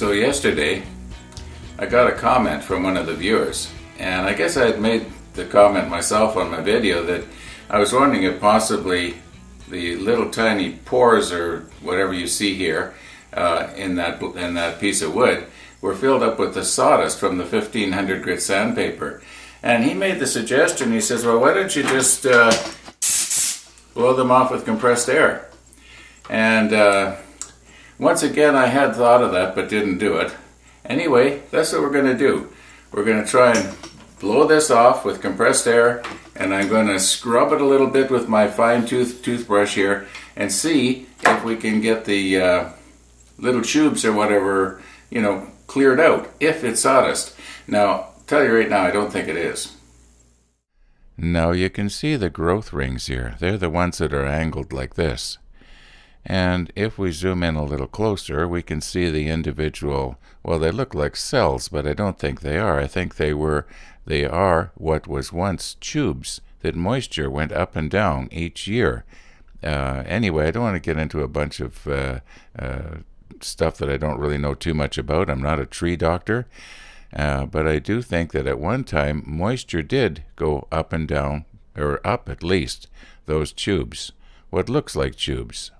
So yesterday, I got a comment from one of the viewers, and I guess I had made the comment myself on my video that I was wondering if possibly the little tiny pores or whatever you see here in that piece of wood were filled up with the sawdust from the 1500 grit sandpaper. And he made the suggestion, he says, well, why don't you just blow them off with compressed air? And once again, I had thought of that but didn't do it. Anyway, that's what we're going to do. We're going to try and blow this off with compressed air, and I'm going to scrub it a little bit with my toothbrush here and see if we can get the little tubes or whatever, cleared out, if it's sawdust. Now, I'll tell you right now, I don't think it is. Now you can see the growth rings here. They're the ones that are angled like this. And if we zoom in a little closer, we can see the individual, well, they look like cells, but I don't think they are. I think they are what was once tubes that moisture went up and down each year. Anyway, I don't want to get into a bunch of stuff that I don't really know too much about. I'm not a tree doctor, but I do think that at one time moisture did go up and down, or up at least, those tubes, what looks like tubes.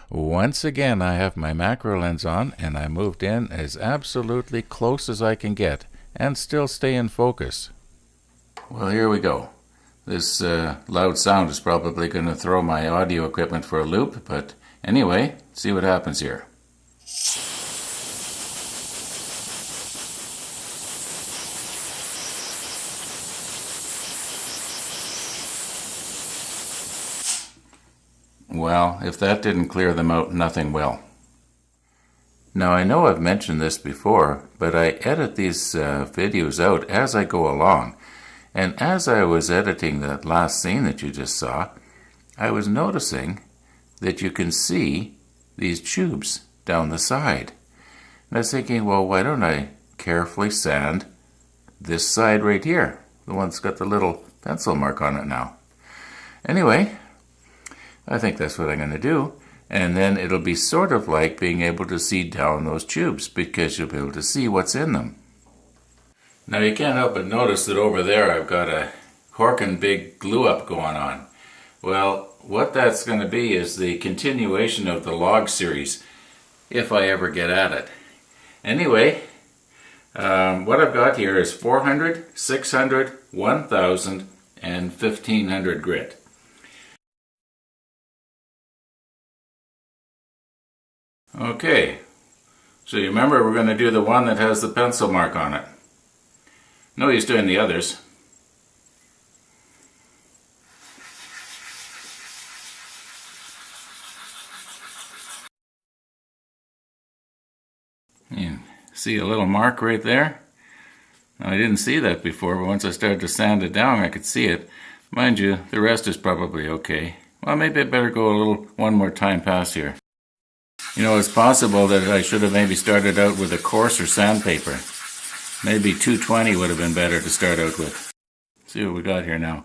Once again, I have my macro lens on, and I moved in as absolutely close as I can get and still stay in focus. Well, here we go. This loud sound is probably going to throw my audio equipment for a loop, but anyway, see what happens here. Well, if that didn't clear them out, nothing will. Now, I know I've mentioned this before, but I edit these videos out as I go along. And as I was editing that last scene that you just saw, I was noticing that you can see these tubes down the side. And I was thinking, well, why don't I carefully sand this side right here, the one that's got the little pencil mark on it now. Anyway, I think that's what I'm going to do, and then it'll be sort of like being able to see down those tubes, because you'll be able to see what's in them. Now you can't help but notice that over there I've got a corking big glue up going on. Well, what that's going to be is the continuation of the log series, if I ever get at it. Anyway, what I've got here is 400, 600, 1000, and 1500 grit. Okay, so you remember we're going to do the one that has the pencil mark on it. No use doing the others. You see a little mark right there? Now, I didn't see that before, but once I started to sand it down, I could see it. Mind you, the rest is probably okay. Well, maybe I better go one more time pass here. It's possible that I should have maybe started out with a coarser sandpaper. Maybe 220 would have been better to start out with. See what we got here now.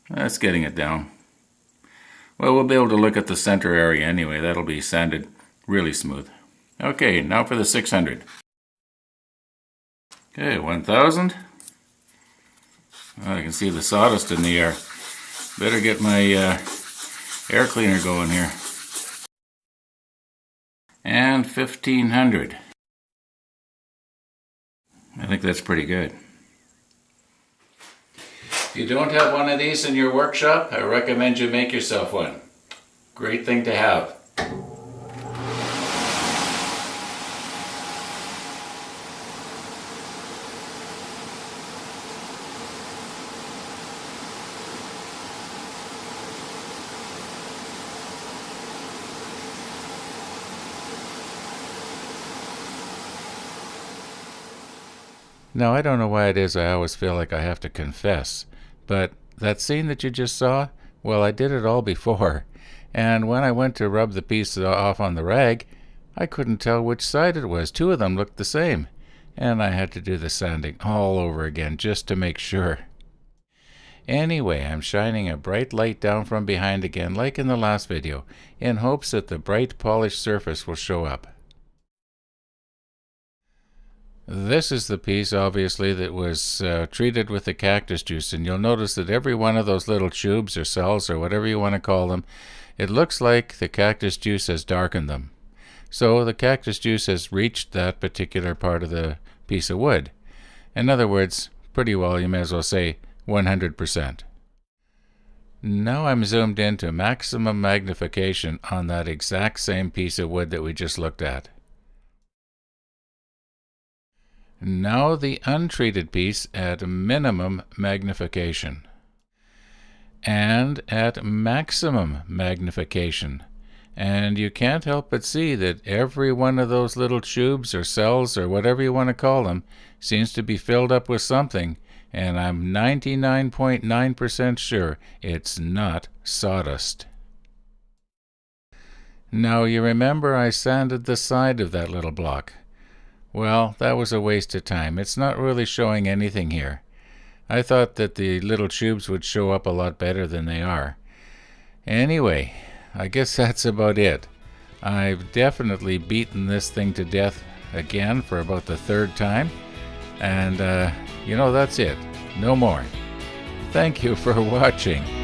That's getting it down. Well, we'll be able to look at the center area anyway. That'll be sanded really smooth. Okay, now for the 600. Okay, 1000. I can see the sawdust in the air. Better get my air cleaner going here. And 1500. I think that's pretty good. If you don't have one of these in your workshop, I recommend you make yourself one. Great thing to have. Now, I don't know why it is I always feel like I have to confess, but that scene that you just saw, well, I did it all before, and when I went to rub the piece off on the rag, I couldn't tell which side it was. Two of them looked the same, and I had to do the sanding all over again just to make sure. Anyway, I'm shining a bright light down from behind again, like in the last video, in hopes that the bright polished surface will show up. This is the piece, obviously, that was treated with the cactus juice, and you'll notice that every one of those little tubes or cells or whatever you want to call them, it looks like the cactus juice has darkened them. So the cactus juice has reached that particular part of the piece of wood. In other words, pretty well, you may as well say 100%. Now I'm zoomed into maximum magnification on that exact same piece of wood that we just looked at. Now the untreated piece at minimum magnification. And at maximum magnification. And you can't help but see that every one of those little tubes or cells or whatever you want to call them seems to be filled up with something, and I'm 99.9% sure it's not sawdust. Now you remember I sanded the side of that little block. Well, that was a waste of time. It's not really showing anything here. I thought that the little tubes would show up a lot better than they are. Anyway, I guess that's about it. I've definitely beaten this thing to death again for about the third time. And, that's it. No more. Thank you for watching.